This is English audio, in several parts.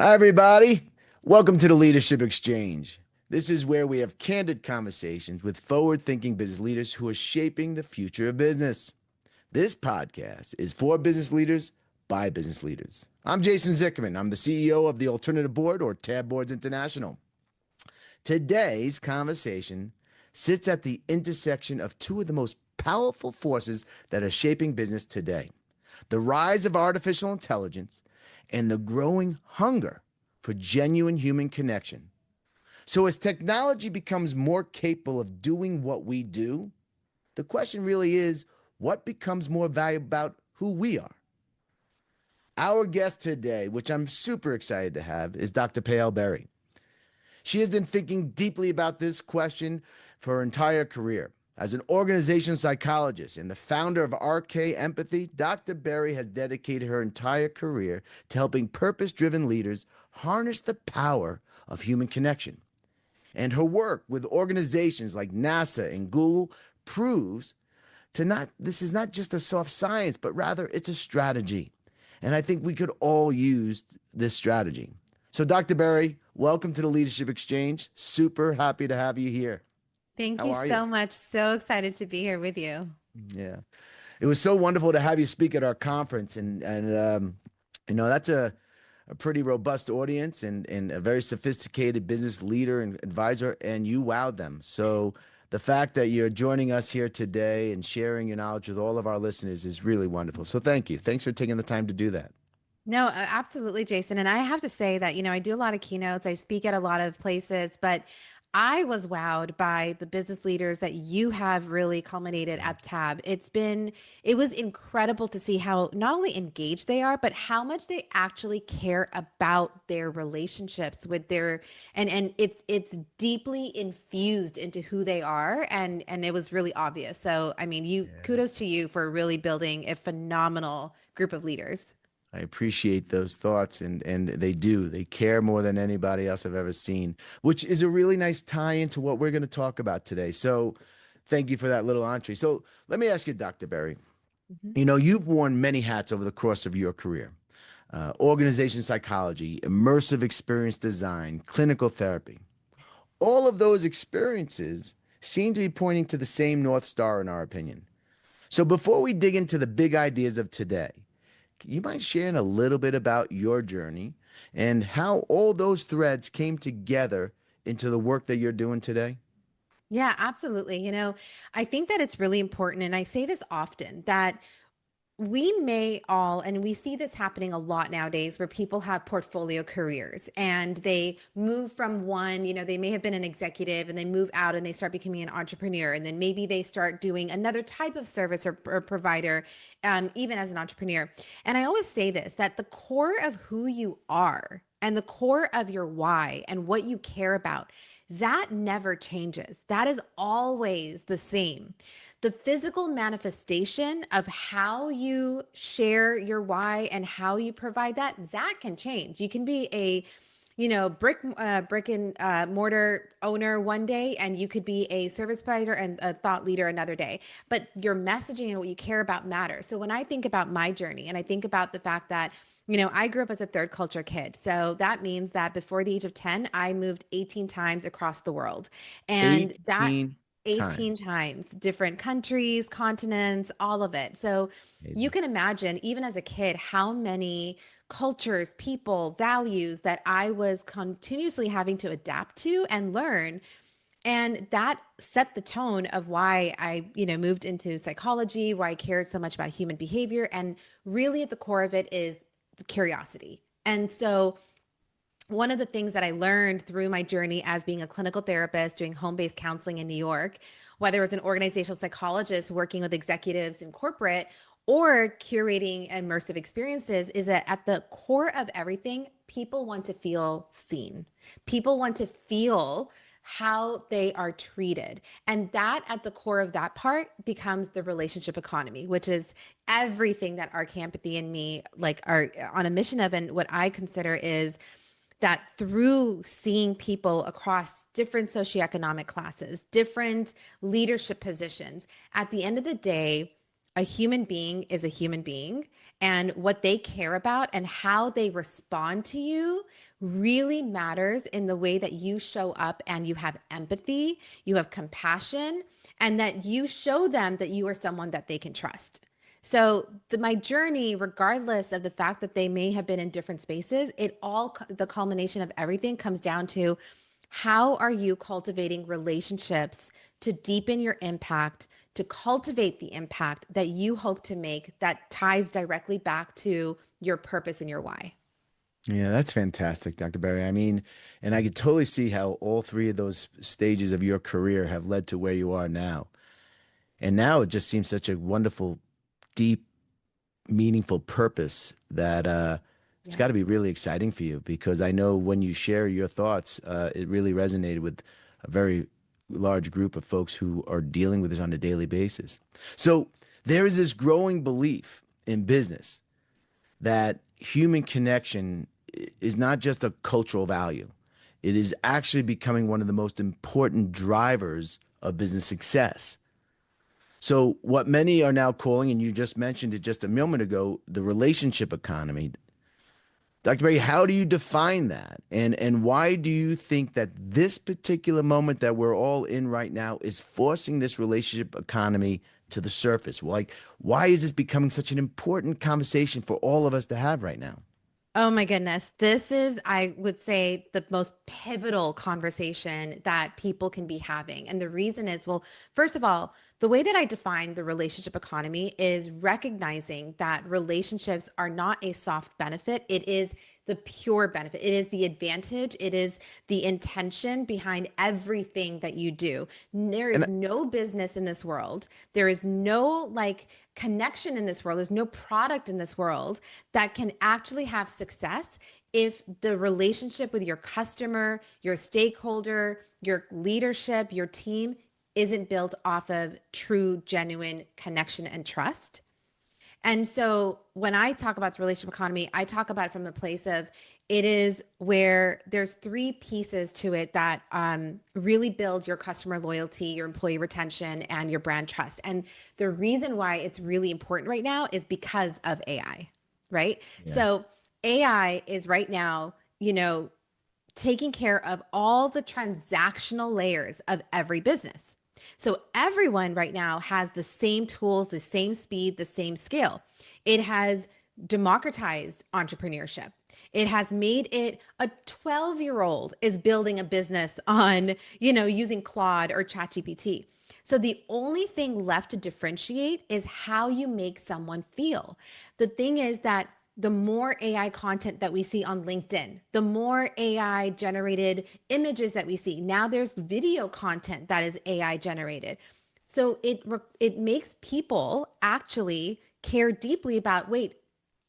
Hi, everybody. Welcome to the Leadership Exchange. This is where we have candid conversations with forward thinking business leaders who are shaping the future of business. This podcast is for business leaders by business leaders. I'm Jason Zickerman. I'm the CEO of the Alternative Board, or Tab Boards International. Today's conversation sits at the intersection of two of the most powerful forces that are shaping business today: the rise of artificial intelligence and the growing hunger for genuine human connection. So, as technology becomes more capable of doing what we do, the question really is, what becomes more valuable about who we are? Our guest today, which I'm super excited to have, is Dr. Payal Beri. She has been thinking deeply about this question for her entire career. As an organizational psychologist and the founder of RK Empathy, Dr. Beri has dedicated her entire career to helping purpose-driven leaders harness the power of human connection. And her work with organizations like NASA and Google proves this is not just a soft science, but rather it's a strategy. And I think we could all use this strategy. So, Dr. Beri, welcome to the Leadership Exchange. Super happy to have you here. Thank How you are you? so much. So excited to be here with you. Yeah, it was so wonderful to have you speak at our conference, that's a pretty robust audience and a very sophisticated business leader and advisor, and you wowed them. So the fact that you're joining us here today and sharing your knowledge with all of our listeners is really wonderful. So thank you. Thanks for taking the time to do that. No, absolutely, Jason. And I have to say that, I do a lot of keynotes, I speak at a lot of places, but I was wowed by the business leaders that you have really culminated at Tab. It was incredible to see how not only engaged they are, but how much they actually care about their relationships with and it's deeply infused into who they are. And it was really obvious. So, I mean, kudos to you for really building a phenomenal group of leaders. I appreciate those thoughts, and they do. They care more than anybody else I've ever seen, which is a really nice tie into what we're going to talk about today. So, thank you for that little entree. So, let me ask you, Dr. Berry. Mhm. You've worn many hats over the course of your career: organization psychology, immersive experience design, clinical therapy. All of those experiences seem to be pointing to the same North Star, in our opinion. So, before we dig into the big ideas of today, you mind sharing a little bit about your journey and how all those threads came together into the work that you're doing today? Yeah, absolutely. I think that it's really important, and I say this often, that we may all, and we see this happening a lot nowadays, where people have portfolio careers and they move from one, they may have been an executive and they move out and they start becoming an entrepreneur. And then maybe they start doing another type of service or provider, even as an entrepreneur. And I always say this, that the core of who you are and the core of your why and what you care about, that never changes. That is always the same. The physical manifestation of how you share your why and how you provide that can change. You can be a brick and mortar owner one day, and you could be a service provider and a thought leader another day. But your messaging and what you care about matters. So when I think about my journey, and I think about the fact that I grew up as a third culture kid. So that means that before the age of 10, I moved 18 times across the world. And that 18 18 times. times, different countries, continents, all of it. So you Amazing. can imagine, even as a kid, how many cultures, people, values that I was continuously having to adapt to and learn. And that set the tone of why I, moved into psychology, why I cared so much about human behavior. And really at the core of it is curiosity. And so one of the things that I learned through my journey as being a clinical therapist, doing home based counseling in New York, whether it was an organizational psychologist working with executives in corporate or curating immersive experiences, is that at the core of everything, people want to feel seen. People want to feel how they are treated. And that at the core of that part becomes the relationship economy, which is everything that our Empathy and me like are on a mission of. And what I consider is that through seeing people across different socioeconomic classes, different leadership positions, at the end of the day, a human being is a human being, and what they care about and how they respond to you really matters in the way that you show up and you have empathy, you have compassion, and that you show them that you are someone that they can trust. So my journey, regardless of the fact that they may have been in different spaces, the culmination of everything comes down to how are you cultivating relationships to deepen your impact, to cultivate the impact that you hope to make that ties directly back to your purpose and your why. Yeah, that's fantastic, Dr. Barry. I mean, and I could totally see how all three of those stages of your career have led to where you are now. And now it just seems such a wonderful, deep, meaningful purpose that it's Yeah. got to be really exciting for you because I know when you share your thoughts, it really resonated with a very large group of folks who are dealing with this on a daily basis. So there is this growing belief in business that human connection is not just a cultural value. It is actually becoming one of the most important drivers of business success. So, what many are now calling, and you just mentioned it just a moment ago, the relationship economy. Dr. Berry, how do you define that? And why do you think that this particular moment that we're all in right now is forcing this relationship economy to the surface? Like, why is this becoming such an important conversation for all of us to have right now? Oh my goodness. This is, I would say, the most pivotal conversation that people can be having. And the reason is, well, first of all, the way that I define the relationship economy is recognizing that relationships are not a soft benefit. It is the pure benefit. It is the advantage. It is the intention behind everything that you do. There is And no business in this world. There is no like connection in this world. There's no product in this world that can actually have success if the relationship with your customer, your stakeholder, your leadership, your team isn't built off of true, genuine connection and trust. And so when I talk about the relationship economy, I talk about it from the place of it is where there's three pieces to it that really build your customer loyalty, your employee retention, and your brand trust. And the reason why it's really important right now is because of AI, right? yeah. So AI is right now, taking care of all the transactional layers of every business. So everyone right now has the same tools, the same speed, the same scale. It has democratized entrepreneurship. It has made it a 12-year-old is building a business on, using Claude or ChatGPT. So the only thing left to differentiate is how you make someone feel. The thing is that the more AI content that we see on LinkedIn, the more AI generated images that we see. Now there's video content that is AI generated. So it makes people actually care deeply about, wait,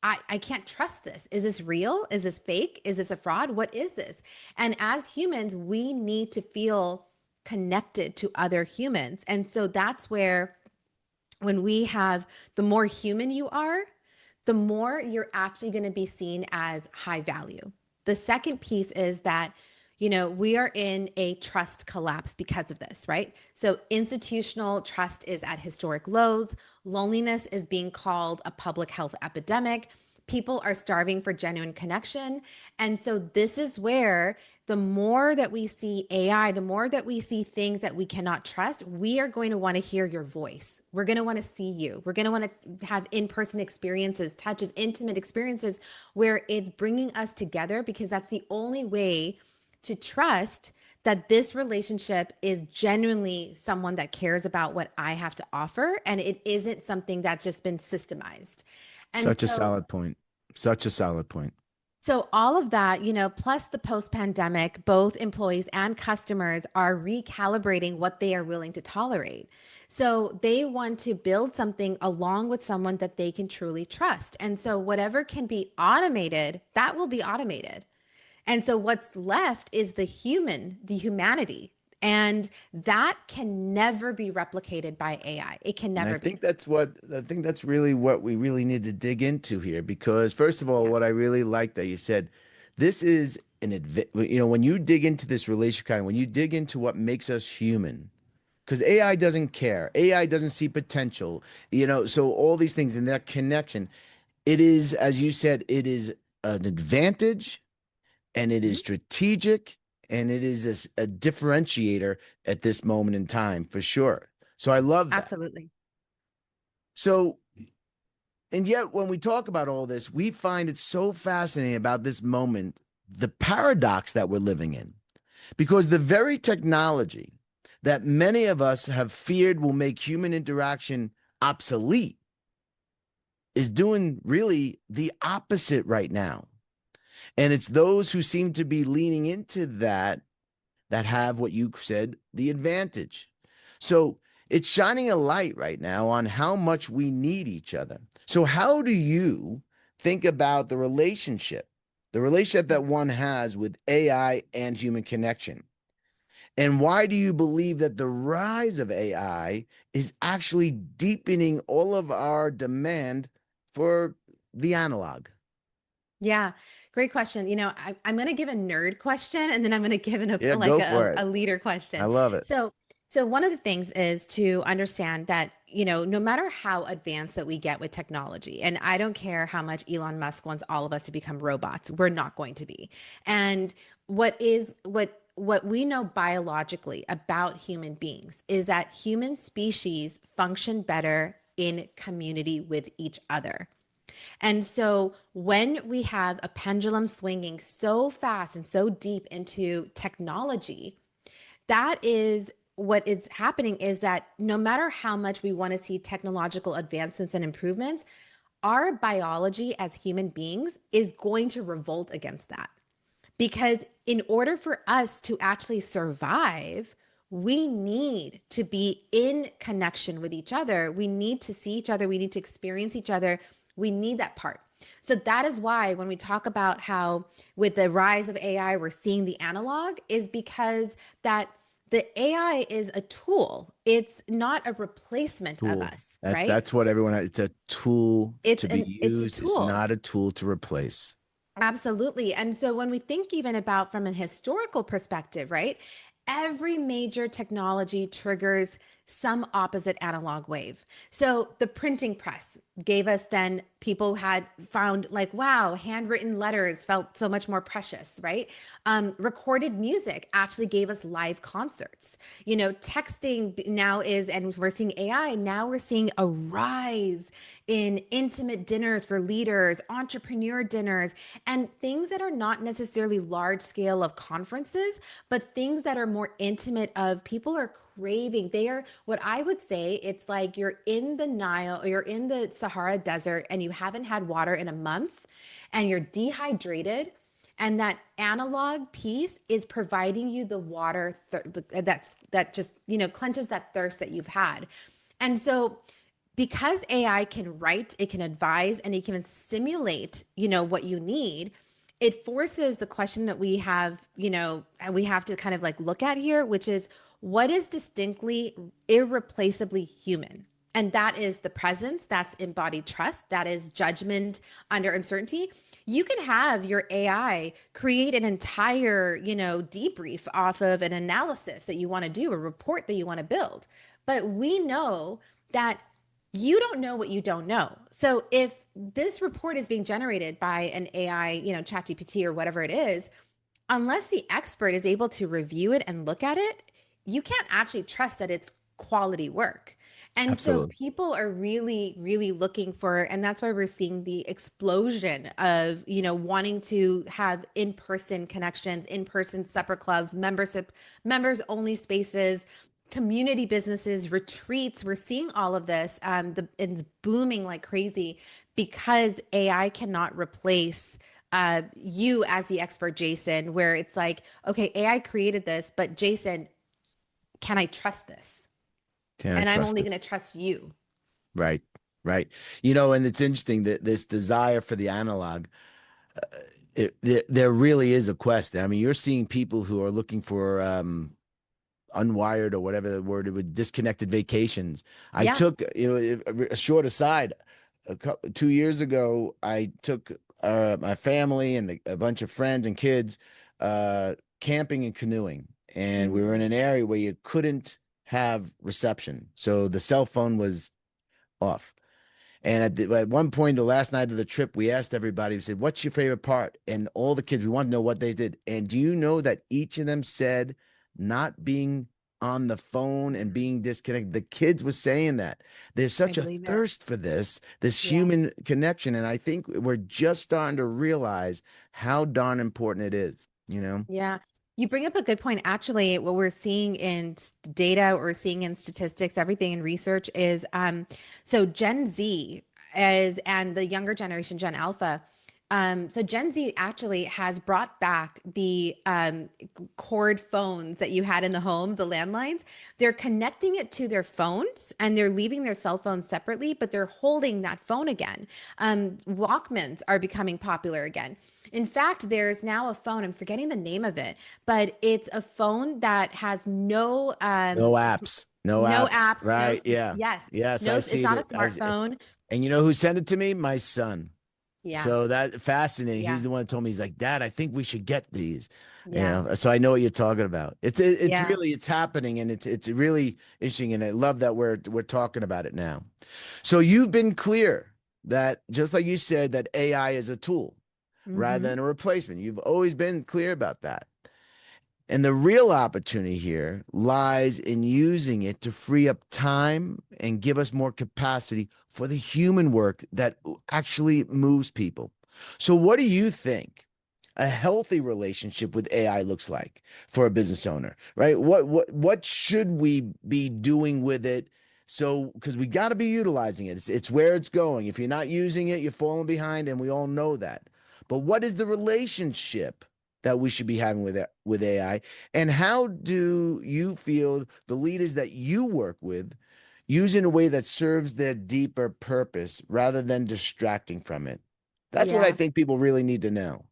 I can't trust this. Is this real? Is this fake? Is this a fraud? What is this? And as humans, we need to feel connected to other humans. And so that's where when we have the more human you are, the more you're actually going to be seen as high value. The second piece is that, we are in a trust collapse because of this, right? So institutional trust is at historic lows. Loneliness is being called a public health epidemic. People are starving for genuine connection. And so this is where the more that we see AI, the more that we see things that we cannot trust, we are going to want to hear your voice. We're going to want to see you. We're going to want to have in-person experiences, touches, intimate experiences where it's bringing us together because that's the only way to trust that this relationship is genuinely someone that cares about what I have to offer and it isn't something that's just been systemized. And Such a so solid point. Such a solid point. so all of that, plus the post-pandemic, both employees and customers are recalibrating what they are willing to tolerate. So they want to build something along with someone that they can truly trust. And so whatever can be automated, that will be automated. And so what's left is the humanity. And that can never be replicated by AI. It can And never be. I think that's really what we really need to dig into here because first of all, Yeah. what I really like that you said, this is when you dig into this relationship kind of, when you dig into what makes us human, because AI doesn't care. AI doesn't see potential, so all these things in that connection, it is, as you said, it is an advantage and it is Mhm. strategic and it is a differentiator at this moment in time for sure. So I love that. Absolutely. So, and yet when we talk about all this, we find it so fascinating about this moment, the paradox that we're living in, because the very technology that many of us have feared will make human interaction obsolete is doing really the opposite right now. And it's those who seem to be leaning into that have what you said, the advantage. So it's shining a light right now on how much we need each other. So, how do you think about the relationship that one has with AI and human connection? And why do you believe that the rise of AI is actually deepening all of our demand for the analog? Yeah, great question. I'm going to give a nerd question and then I'm going to give Yeah, like go for a it. leader I question. love it. So, so one of the things is to understand that, no matter how advanced that we get with technology, and I don't care how much Elon Musk wants all of us to become robots, we're not going to be. And what we know biologically about human beings is that human species function better in community with each other. And so when we have a pendulum swinging so fast and so deep into technology, that is what is happening is that no matter how much we want to see technological advancements and improvements, our biology as human beings is going to revolt against that. Because in order for us to actually survive, we need to be in connection with each other. We need to see each other. We need to experience each other. We need that part. So that is why when we talk about how with the rise of AI, we're seeing the analog is because that the AI is a tool. It's not a replacement of Tool. us, That right? that's what everyone. It's a tool to be It's a used. It's tool. not a tool to replace. Absolutely. And so when we think even about from a historical perspective, right? Every major technology triggers some opposite analog wave. So the printing press gave us then people had found like, wow, handwritten letters felt so much more precious, right? Recorded music actually gave us live concerts. Texting now is, and we're seeing AI, now we're seeing a rise in intimate dinners for leaders, entrepreneur dinners, and things that are not necessarily large scale of conferences, but things that are more intimate of people are craving. They are what I would say it's like you're in the Nile or you're in the Sahara Desert and you haven't had water in a month and you're dehydrated and that analog piece is providing you the water that just quenches that thirst that you've had. And so because AI can write, it can advise, and it can simulate, what you need, it forces the question that we have, we have to kind of like look at here, which is what is distinctly, irreplaceably human? And that is the presence, that's embodied trust, that is judgment under uncertainty. You can have your AI create an entire, debrief off of an analysis that you want to do, a report that you want to build. But we know that you don't know what you don't know. So if this report is being generated by an AI, ChatGPT or whatever it is, unless the expert is able to review it and look at it, you can't actually trust that it's quality work. And so Absolutely. people are really, really looking for, and that's why we're seeing the explosion of, wanting to have in-person connections, in-person supper clubs, members only spaces, community businesses, retreats. We're seeing all of this. It's booming like crazy because AI cannot replace you as the expert, Jason, where it's like, okay, AI created this, but Jason, can I trust this? Can I And I'm trust only this? going to trust you. Right. Right. And it's interesting that this desire for the analog, there really is a quest. I mean, you're seeing people who are looking for unwired or whatever the word it would disconnected vacations. I Yeah. took, a short aside, 2 years ago, I took my family and a bunch of friends and kids camping and canoeing, and we were in Mm, an area where you couldn't have reception. So the cell phone was off. And at one point, the last night of the trip, we asked everybody, we said, what's your favorite part? And all the kids, we want to know what they did. And do you know that each of them said not being on the phone and being disconnected? The kids were saying that. There's I such a believe it. thirst for this Yeah. human connection. And I think we're just starting to realize how darn important it is, you know? Yeah. You bring up a good point. Actually, what we're seeing in data, what we're seeing in statistics, everything in research is so Gen Z is and the younger generation, Gen Alpha. So Gen Z actually has brought back the cord phones that you had in the homes, the landlines. They're connecting it to their phones and they're leaving their cell phones separately, but they're holding that phone again. Walkmans are becoming popular again. In fact, there's now a phone, I'm forgetting the name of it, but it's a phone that has No apps, no no apps. apps, Right. Yeah. yes, Yes. no, I've it's seen not a it. smartphone. And you know who sent it to me? My son. Yeah, So that fascinating. He's yeah, the one that told me, he's like, Dad, I think we should get these. yeah, So I know what you're talking about. It's yeah. really it's happening and it's really interesting. And I love that we're talking about it now. So you've been clear that just like you said, that AI is a tool rather Hmm. than a replacement. You've always been clear about that. And the real opportunity here lies in using it to free up time and give us more capacity for the human work that actually moves people. So, what do you think a healthy relationship with AI looks like for a business owner, right? What should we be doing with it? So, because we got to be utilizing it. It's where it's going. If you're not using it, you're falling behind, and we all know that. But what is the relationship that we should be having with AI? And how do you feel the leaders that you work with use in a way that serves their deeper purpose rather than distracting from it? That's what I Yeah. think people really need to know.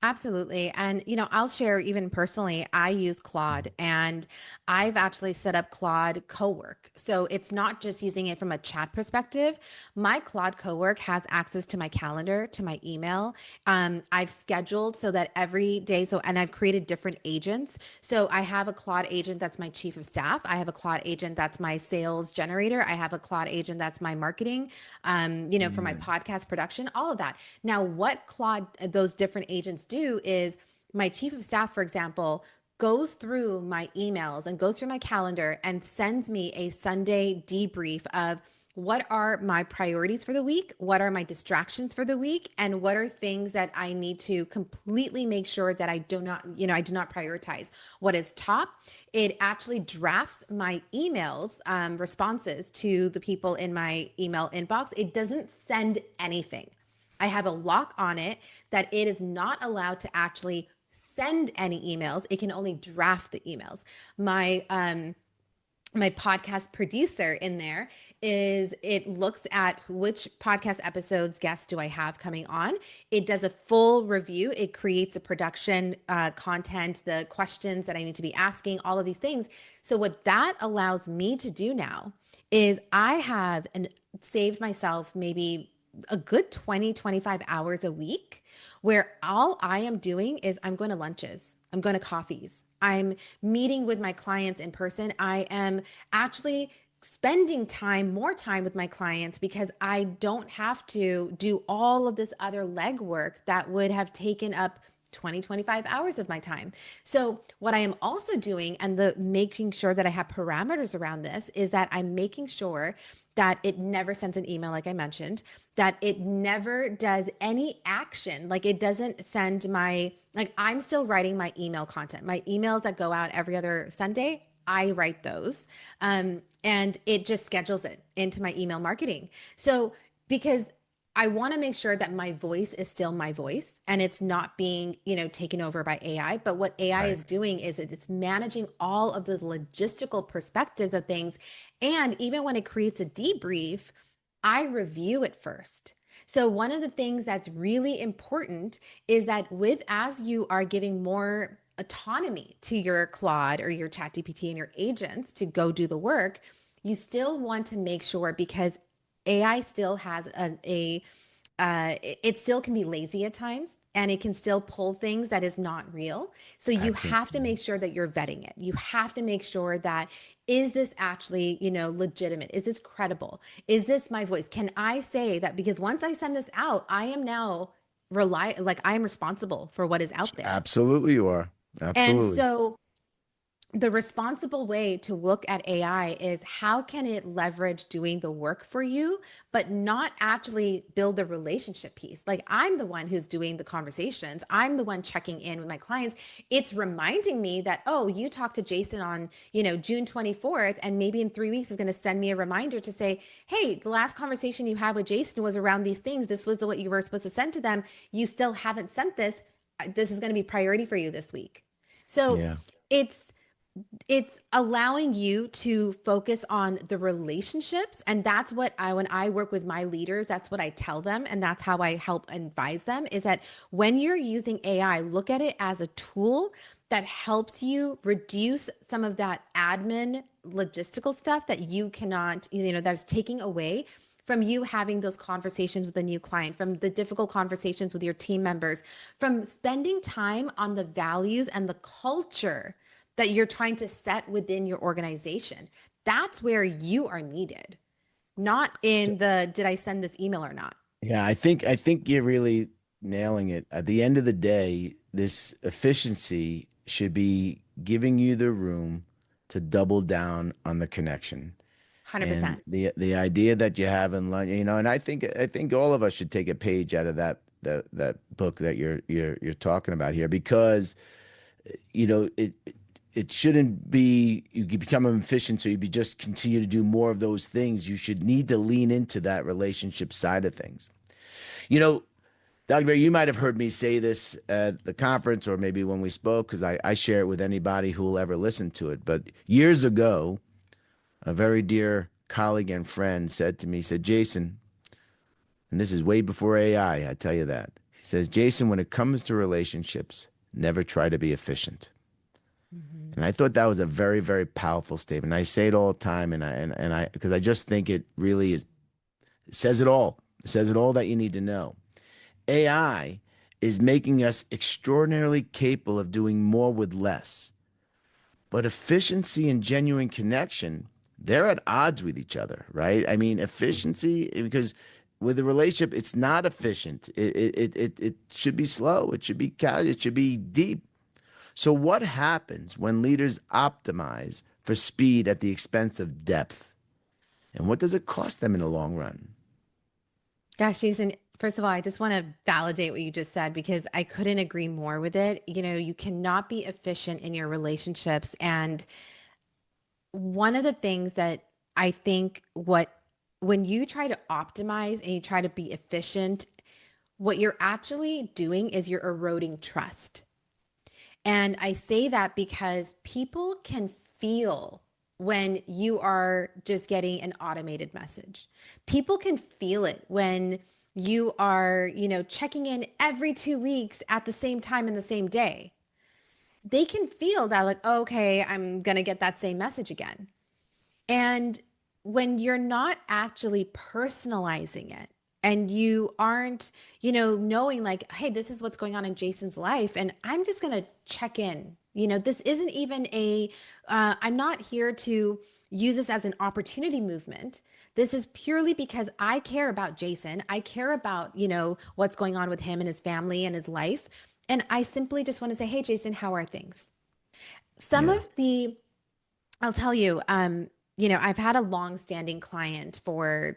Absolutely. And, I'll share even personally, I use Claude and I've actually set up Claude Cowork. So it's not just using it from a chat perspective. My Claude Cowork has access to my calendar, to my email. I've scheduled so that every day, and I've created different agents. So I have a Claude agent that's my chief of staff. I have a Claude agent that's my sales generator. I have a Claude agent that's my marketing, for my Mm. podcast production, all of that. Now, what Claude, those different agents do is my chief of staff, for example, goes through my emails and goes through my calendar and sends me a Sunday debrief of what are my priorities for the week, what are my distractions for the week, and what are things that I need to completely make sure that I do not prioritize. What is top? It actually drafts my emails, responses to the people in my email inbox. It doesn't send anything. I have a lock on it that it is not allowed to actually send any emails. It can only draft the emails. My podcast producer in there is it looks at which podcast episodes guests do I have coming on. It does a full review. It creates the production content, the questions that I need to be asking, all of these things. So what that allows me to do now is I have saved myself maybe a good 20, 25 hours a week where all I am doing is I'm going to lunches, I'm going to coffees, I'm meeting with my clients in person. I am actually spending more time with my clients because I don't have to do all of this other legwork that would have taken up 20, 25 hours of my time. So what I am also doing and the making sure that I have parameters around this is that I'm making sure that it never sends an email, like I mentioned, that it never does any action. Like it doesn't send like I'm still writing my email content, my emails that go out every other Sunday. I write those. And it just schedules it into my email marketing. So, because I want to make sure that my voice is still my voice and it's not being, taken over by AI. But what AI Right. is doing is it's managing all of the logistical perspectives of things. And even when it creates a debrief, I review it first. So one of the things that's really important is that as you are giving more autonomy to your Claude or your ChatGPT and your agents to go do the work, you still want to make sure because AI still has it still can be lazy at times. and it can still pull things that is not real. So I you think, have to make sure that you're vetting it. You have to make sure that, is this actually, legitimate? Is this credible? Is this my voice? Can I say that? Because once I send this out, I am now like I am responsible for what is out there. absolutely you are. And Absolutely. so the responsible way to look at AI is, how can it leverage doing the work for you, but not actually build the relationship piece? Like, I'm the one who's doing the conversations. I'm the one checking in with my clients. It's reminding me that, oh, you talked to Jason on, June 24th, and maybe in 3 weeks is going to send me a reminder to say, hey, the last conversation you had with Jason was around these things. This was what you were supposed to send to them. You still haven't sent this. This is going to be priority for you this week. So Yeah. it's it's allowing you to focus on the relationships. And that's what when I work with my leaders, that's what I tell them. And that's how I help advise them, is that when you're using AI, look at it as a tool that helps you reduce some of that admin logistical stuff that you cannot, that's taking away from you having those conversations with a new client, from the difficult conversations with your team members, from spending time on the values and the culture that you're trying to set within your organization. That's where you are needed, not in the, did I send this email or not? Yeah, I think you're really nailing it. At the end of the day, this efficiency should be giving you the room to double down on the connection. And 100%. the idea that you have in lunch, and I think all of us should take a page out of that book that you're talking about here, because it shouldn't be you become efficient so you be just continue to do more of those things. You should need to lean into that relationship side of things. You know, Dr. Bear, you might have heard me say this at the conference or maybe when we spoke, because I share it with anybody who will ever listen to it. But years ago, a very dear colleague and friend said to me, he said, Jason, and this is way before AI, I tell you that. He says, Jason, when it comes to relationships, never try to be efficient. Mm-hmm. And I thought that was a very, very powerful statement. I say it all the time, and I because I just think it really is, it says it all. It says it all that you need to know. AI is making us extraordinarily capable of doing more with less. But efficiency and genuine connection, they're at odds with each other, right? I mean, efficiency, because with a relationship, it's not efficient. It should be slow. It should be casual. It should be deep. So, what happens when leaders optimize for speed at the expense of depth? And what does it cost them in the long run? Gosh, Jason, first of all, I just want to validate what you just said, because I couldn't agree more with it. You cannot be efficient in your relationships. And one of the things that I think, when you try to optimize and you try to be efficient, what you're actually doing is you're eroding trust. And I say that because people can feel when you are just getting an automated message. People can feel it when you are, checking in every 2 weeks at the same time in the same day. They can feel that, like, okay, I'm going to get that same message again. And when you're not actually personalizing it, and you aren't, knowing, like, hey, this is what's going on in Jason's life, and I'm just going to check in. This isn't even I'm not here to use this as an opportunity movement. This is purely because I care about Jason. I care about, what's going on with him and his family and his life. And I simply just want to say, hey, Jason, how are things? Some Yeah. of the I'll tell you, I've had a long-standing client for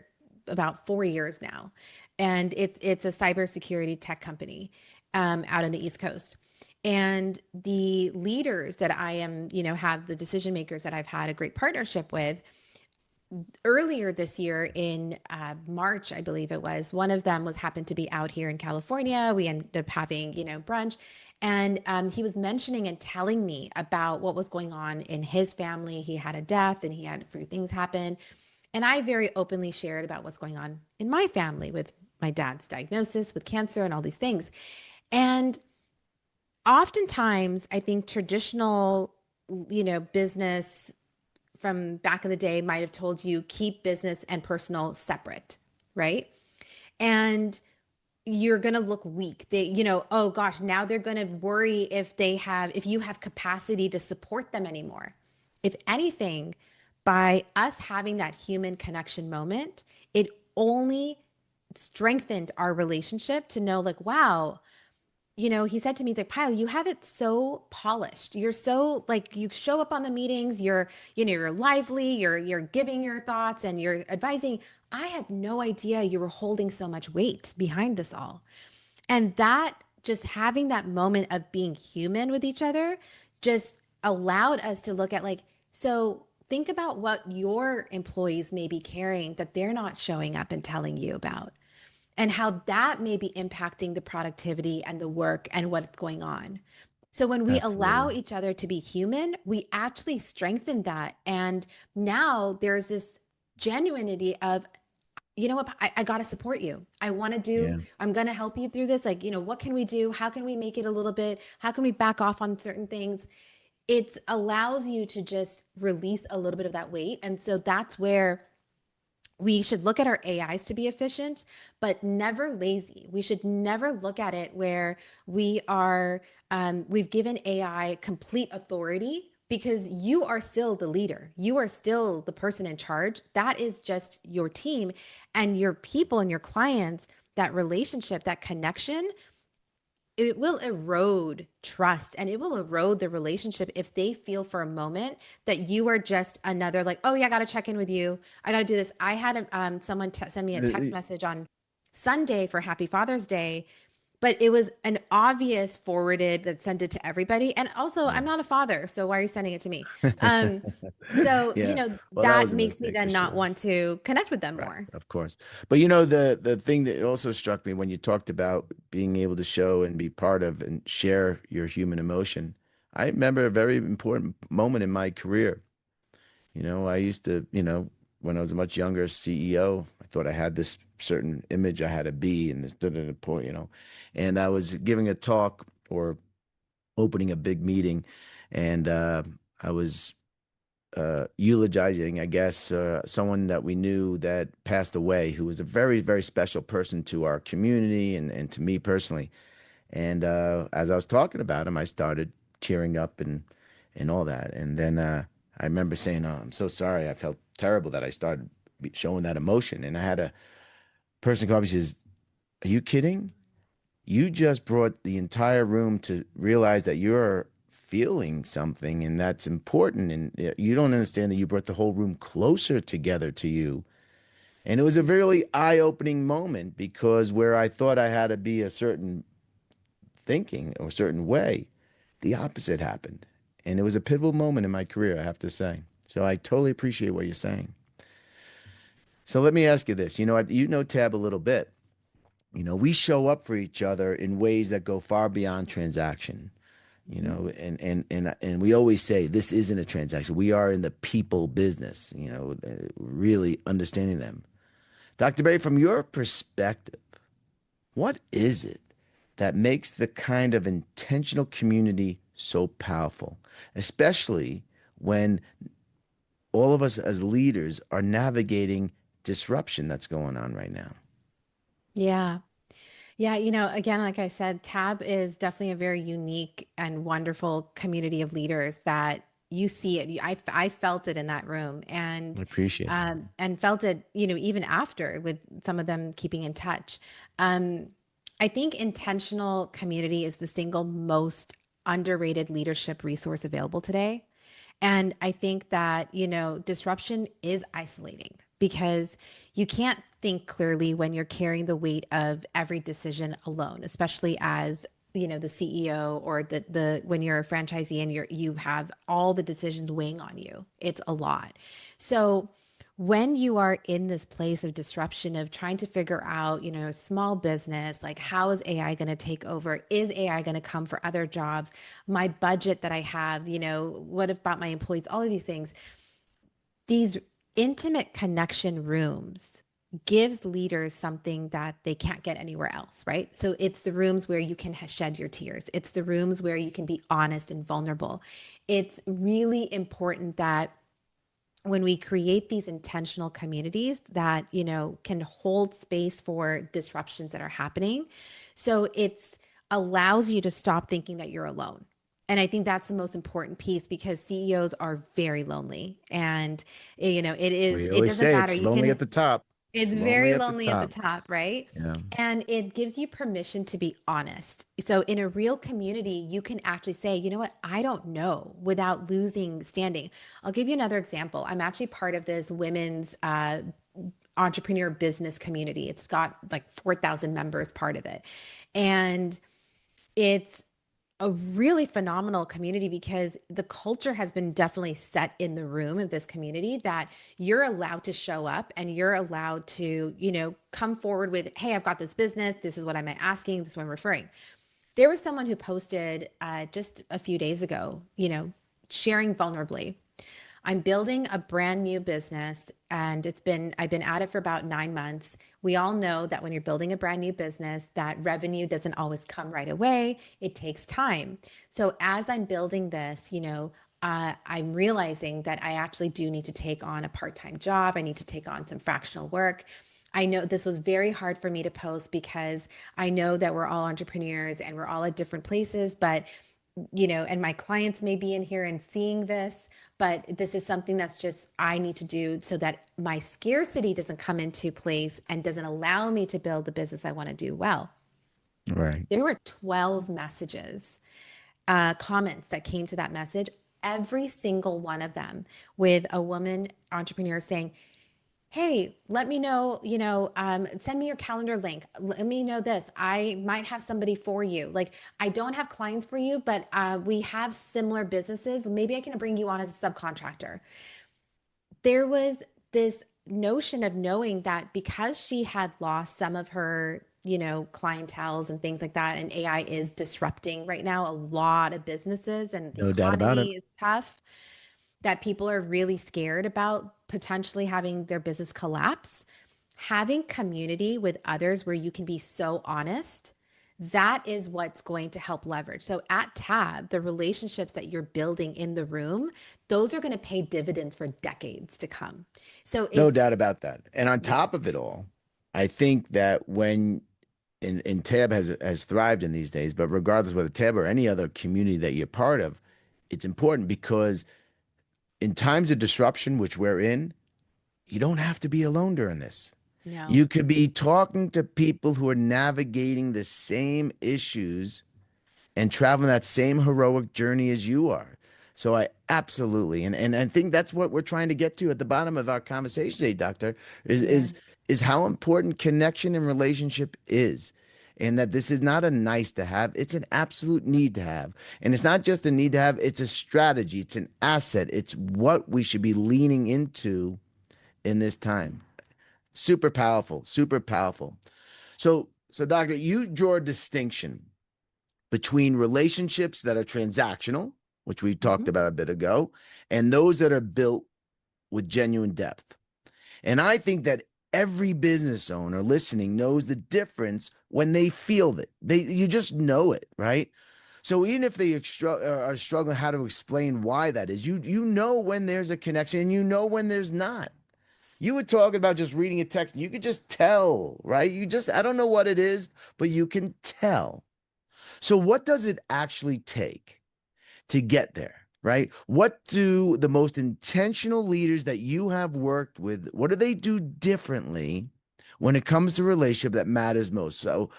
about 4 years now, and it's a cybersecurity tech company out on the East Coast. And the leaders that I am, have the decision makers that I've had a great partnership with, earlier this year in March, I believe it was, one of them was happened to be out here in California. We ended up having, brunch. And he was mentioning and telling me about what was going on in his family. He had a death and he had a few things happen. And I very openly shared about what's going on in my family with my dad's diagnosis with cancer and all these things. And oftentimes, I think traditional, business from back in the day might have told you, keep business and personal separate, right? And you're going to look weak. They, oh gosh, now they're going to worry if you have capacity to support them anymore. If anything, by us having that human connection moment, it only strengthened our relationship to know, like, wow, he said to me, he's like, Pyle, you have it so polished. You're so like, you show up on the meetings, you're lively, you're giving your thoughts and you're advising. I had no idea you were holding so much weight behind this all. And that, just having that moment of being human with each other, just allowed us to look at, like, so think about what your employees may be carrying that they're not showing up and telling you about, and how that may be impacting the productivity and the work and what's going on. So when we allow Absolutely. each other to be human, we actually strengthen that. And now there's this genuinity of, you know what, I got to support you. Yeah. I'm going to help you through this. Like, what can we do? How can we make it a little bit? How can we back off on certain things? It allows you to just release a little bit of that weight. And so that's where we should look at our AIs to be efficient, but never lazy. We should never look at it where we've given AI complete authority, because you are still the leader. You are still the person in charge. That is just your team and your people and your clients. That relationship, that connection, it will erode trust and it will erode the relationship if they feel for a moment that you are just another, like, oh yeah, I got to check in with you, I got to do this. I had someone send me a text The- message on Sunday for Happy Father's Day, but it was an obvious forwarded that sent it to everybody. And also, yeah. I'm not a father, so why are you sending it to me? um so Yeah. Well, that that was a makes me mistake for then not sure. want to connect with them Right, more. of course. But the thing that also struck me when you talked about being able to show and be part of and share your human emotion, I remember a very important moment in my career. I used to, when I was a much younger CEO, I thought I had this certain image I had to be and this point, and I was giving a talk or opening a big meeting, and I was eulogizing, I guess, someone that we knew that passed away, who was a very, very special person to our community and to me personally. And as I was talking about him, I started tearing up and all that. And then I remember saying, "Oh, I'm so sorry. I felt terrible that I started showing that emotion." And I had a person come up and says, "Are you kidding? You just brought the entire room to realize that you're feeling something and that's important. And you don't understand that you brought the whole room closer together to you." And it was a really eye opening moment because where I thought I had to be a certain thinking or a certain way, the opposite happened. And it was a pivotal moment in my career, I have to say. So I totally appreciate what you're saying. So let me ask you this. Tab a little bit. We show up for each other in ways that go far beyond transaction. Mhm. And we always say this isn't a transaction. We are in the people business, really understanding them. Dr. Berry, from your perspective, what is it that makes the kind of intentional community so powerful, especially when all of us as leaders are navigating disruption that's going on right now? Yeah. Yeah, again, like I said, Tab is definitely a very unique and wonderful community of leaders that you see it. I felt it in that room, I appreciate that. and felt it, even after, with some of them keeping in touch. Um, I think intentional community is the single most underrated leadership resource available today. And I think that, disruption is isolating because you can't think clearly when you're carrying the weight of every decision alone, especially as, the CEO, or the when you're a franchisee and you have all the decisions weighing on you. It's a lot. So when you are in this place of disruption, of trying to figure out, small business, like, how is AI going to take over? Is AI going to come for other jobs? My budget that I have, what about my employees? All of these things, these intimate connection rooms gives leaders something that they can't get anywhere else, right? So it's the rooms where you can shed your tears. It's the rooms where you can be honest and vulnerable. It's really important that when we create these intentional communities that, can hold space for disruptions that are happening. So it's allows you to stop thinking that you're alone. And I think that's the most important piece, because CEOs are very lonely, and We it always doesn't say matter. it's lonely at the top. It's It's lonely very at the lonely at the top. top, right? Yeah. And it gives you permission to be honest. So, in a real community, you can actually say, you know what, I don't know, without losing standing. I'll give you another example. I'm actually part of this women's entrepreneur business community. It's got like 4,000 members part of it. And it's a really phenomenal community, because the culture has been definitely set in the room of this community, that you're allowed to show up and you're allowed to, come forward with, hey, I've got this business. This is what I'm asking. This is what I'm referring. There was someone who posted just a few days ago, sharing vulnerably, I'm building a brand new business, and I've been at it for about 9 months. We all know that when you're building a brand new business, that revenue doesn't always come right away. It takes time. So as I'm building this, I'm realizing that I actually do need to take on a part-time job. I need to take on some fractional work. I know this was very hard for me to post, because I know that we're all entrepreneurs and we're all at different places, but and my clients may be in here and seeing this, but this is something that's just I need to do, so that my scarcity doesn't come into place and doesn't allow me to build the business I want to do well. Right. There were 12 messages, comments that came to that message, every single one of them with a woman entrepreneur saying, hey, let me know, send me your calendar link. Let me know this. I might have somebody for you. Like, I don't have clients for you, but we have similar businesses. Maybe I can bring you on as a subcontractor. There was this notion of knowing that because she had lost some of her, clientels and things like that, and AI is disrupting right now a lot of businesses, and the No doubt about it. economy is tough, that people are really scared about potentially having their business collapse. Having community with others where you can be so honest, that is what's going to help leverage. So at Tab, the relationships that you're building in the room, those are going to pay dividends for decades to come. So No it's, doubt about that. And on yeah, top of it all, I think that when and Tab has thrived in these days, but regardless whether Tab or any other community that you're part of, it's important because in times of disruption, which we're in, you don't have to be alone during this. no. You could be talking to people who are navigating the same issues and traveling that same heroic journey as you are. So I absolutely and I think that's what we're trying to get to at the bottom of our conversation today, Doctor, is Yeah. is is how important connection and relationship is. And that this is not a nice to have, it's an absolute need to have. And it's not just a need to have, it's a strategy, it's an asset, it's what we should be leaning into in this time. Super powerful, super powerful. So doctor, you draw a distinction between relationships that are transactional, which we talked Mhm. about a bit ago, and those that are built with genuine depth. And I think that every business owner listening knows the difference when they feel that. You just know it, right? So even if they are struggling how to explain why that is, you know when there's a connection and you know when there's not. You were talking about just reading a text. You could just tell, right? I don't know what it is, but you can tell. So, what does it actually take to get there, right? What do the most intentional leaders that you have worked with, what do they do differently when it comes to relationship that matters most? So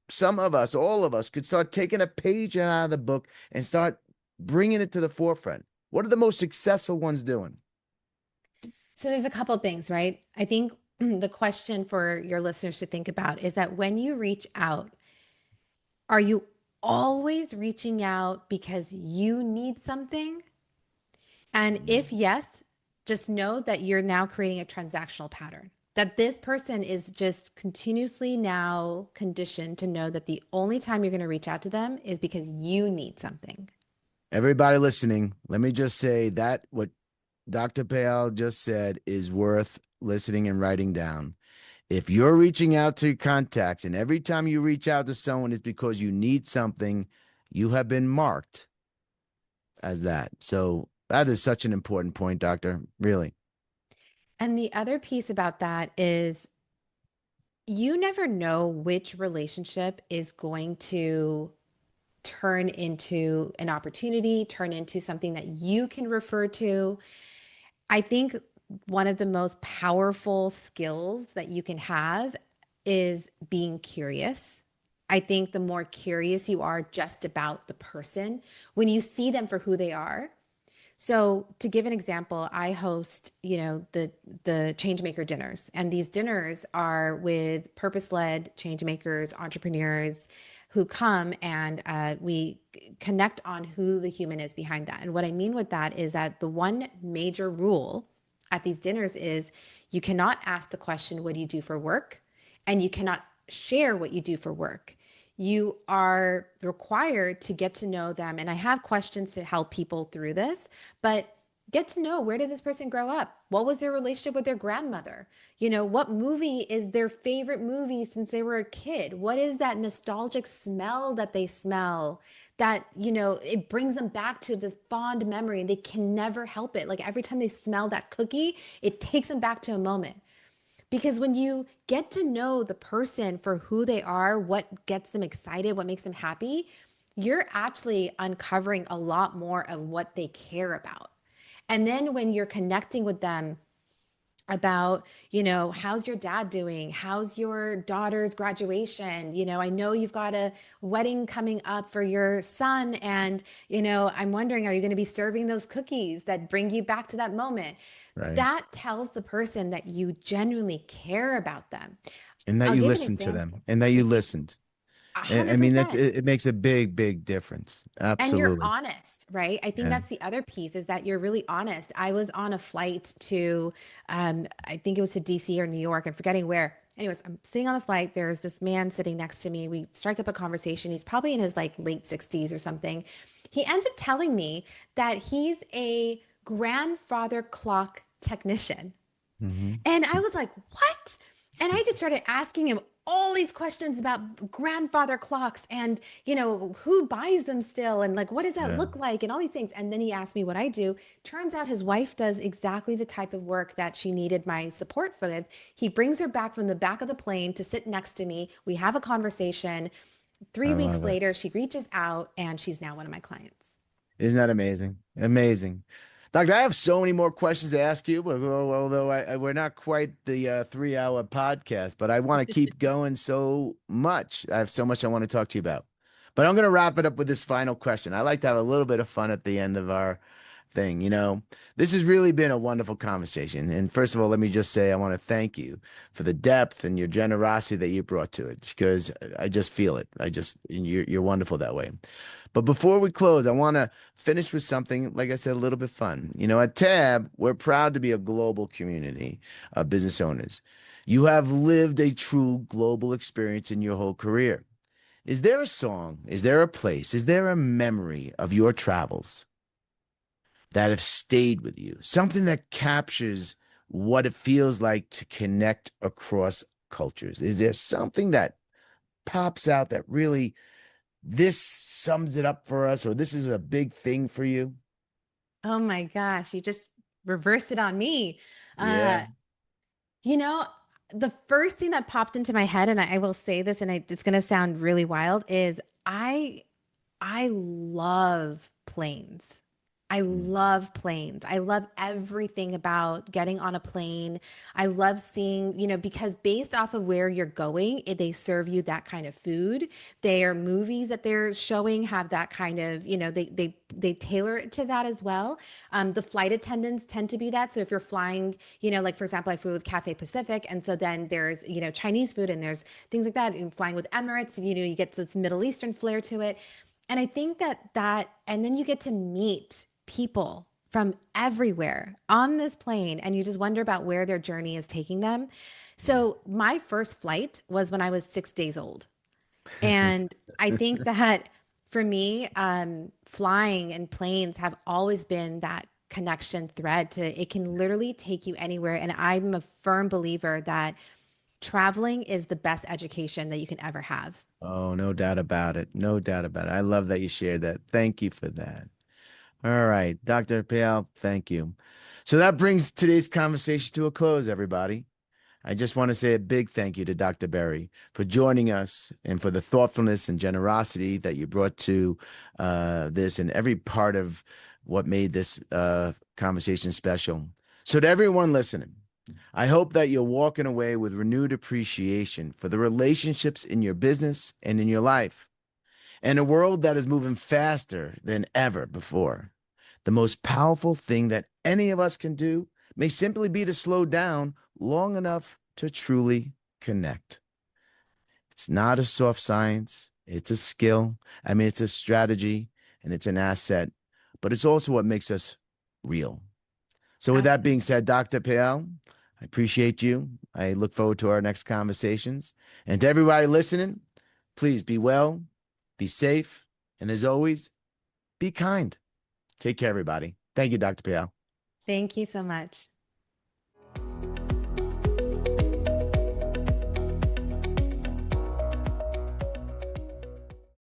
some of us, all of us could start taking a page out of the book and start bringing it to the forefront. What are the most successful ones doing? So there's a couple things, right? I think the question for your listeners to think about is that when you reach out, are you always reaching out because you need something? And if yes, just know that you're now creating a transactional pattern. That this person is just continuously now conditioned to know that the only time you're going to reach out to them is because you need something. Everybody listening, let me just say that what Dr. Payal just said is worth listening and writing down. If you're reaching out to your contacts and every time you reach out to someone is because you need something, you have been marked as that. So That is such an important point, doctor. Really. And the other piece about that is you never know which relationship is going to turn into an opportunity, turn into something that you can refer to. I think one of the most powerful skills that you can have is being curious. I think the more curious you are just about the person, when you see them for who they are. So to give an example, I host, the changemaker dinners, and these dinners are with purpose-led changemakers, entrepreneurs who come and we connect on who the human is behind that. And what I mean with that is that the one major rule at these dinners is you cannot ask the question, "What do you do for work?" And you cannot share what you do for work. You are required to get to know them. And I have questions to help people through this, but get to know, where did this person grow up? What was their relationship with their grandmother? What movie is their favorite movie since they were a kid? What is that nostalgic smell that they smell that, it brings them back to this fond memory and they can never help it? Like every time they smell that cookie, it takes them back to a moment. Because when you get to know the person for who they are, what gets them excited, what makes them happy, you're actually uncovering a lot more of what they care about. And then when you're connecting with them about, how's your dad doing? How's your daughter's graduation? I know you've got a wedding coming up for your son. And, I'm wondering, are you going to be serving those cookies that bring you back to that moment? Right. That tells the person that you genuinely care about them. And that I'll you give an listened to them example. and that you listened. A I hundred mean, that's percent. it makes a big, big difference. And you're Absolutely. honest, right? I think Yeah. that's the other piece, is that you're really honest. I was on a flight to, I think it was to DC or New York. I'm forgetting where. Anyways, I'm sitting on the flight. There's this man sitting next to me. We strike up a conversation. He's probably in his like late 60s or something. He ends up telling me that he's a grandfather clock technician. Hmm. And I was like, what? And I just started asking him all these questions about grandfather clocks and, who buys them still and like, what does that Yeah. look like and all these things. And then he asked me what I do. Turns out his wife does exactly the type of work that she needed my support with. He brings her back from the back of the plane to sit next to me. We have a conversation. I 3 weeks love it. later, she reaches out and she's now one of my clients. Isn't that amazing? Amazing. Doctor, I have so many more questions to ask you, but although we're not quite the 3 hour podcast, but I want to keep going so much. I have so much I want to talk to you about. But I'm going to wrap it up with this final question. I like to have a little bit of fun at the end of our thing. This has really been a wonderful conversation. And first of all, let me just say I want to thank you for the depth and your generosity that you brought to it because I just feel it. You're wonderful that way. But before we close, I want to finish with something, like I said, a little bit fun. At Tab, we're proud to be a global community of business owners. You have lived a true global experience in your whole career. Is there a song? Is there a place? Is there a memory of your travels that have stayed with you? Something that captures what it feels like to connect across cultures? Is there something that pops out that really this sums it up for us, or this is a big thing for you? Oh my gosh, you just reversed it on me. Yeah. Uh, You know, the first thing that popped into my head, and I will say this, and it's going to sound really wild, is I I love planes. I Mm. love planes. I love everything about getting on a plane. I love seeing, because based off of where you're going, they serve you that kind of food. Their movies that they're showing have that kind of, they tailor it to that as well. The flight attendants tend to be that. So if you're flying, like for example, I flew with Cathay Pacific, and so then there's, Chinese food and there's things like that. And flying with Emirates, you get this Middle Eastern flair to it. And I think and then you get to meet people from everywhere on this plane, and you just wonder about where their journey is taking them. So my first flight was when I was 6 days old. And I think that for me, flying and planes have always been that connection thread to it can literally take you anywhere. And I'm a firm believer that traveling is the best education that you can ever have. Oh, no doubt about it. No doubt about it. I love that you shared that. Thank you for that. All right, Dr. Payal, thank you. So that brings today's conversation to a close, everybody. I just want to say a big thank you to Dr. Berry for joining us and for the thoughtfulness and generosity that you brought to this and every part of what made this conversation special. So, to everyone listening, I hope that you're walking away with renewed appreciation for the relationships in your business and in your life. In a world that is moving faster than ever before, the most powerful thing that any of us can do may simply be to slow down long enough to truly connect. It's not a soft science, it's a skill. I mean, it's a strategy and it's an asset, but it's also what makes us real. So, with that being Absolutely. said, Dr. Payal, I appreciate you. I look forward to our next conversations. And to everybody listening, please be well, be safe, and as always, be kind. Take care, everybody. Thank you, Dr. Payal. Thank you so much.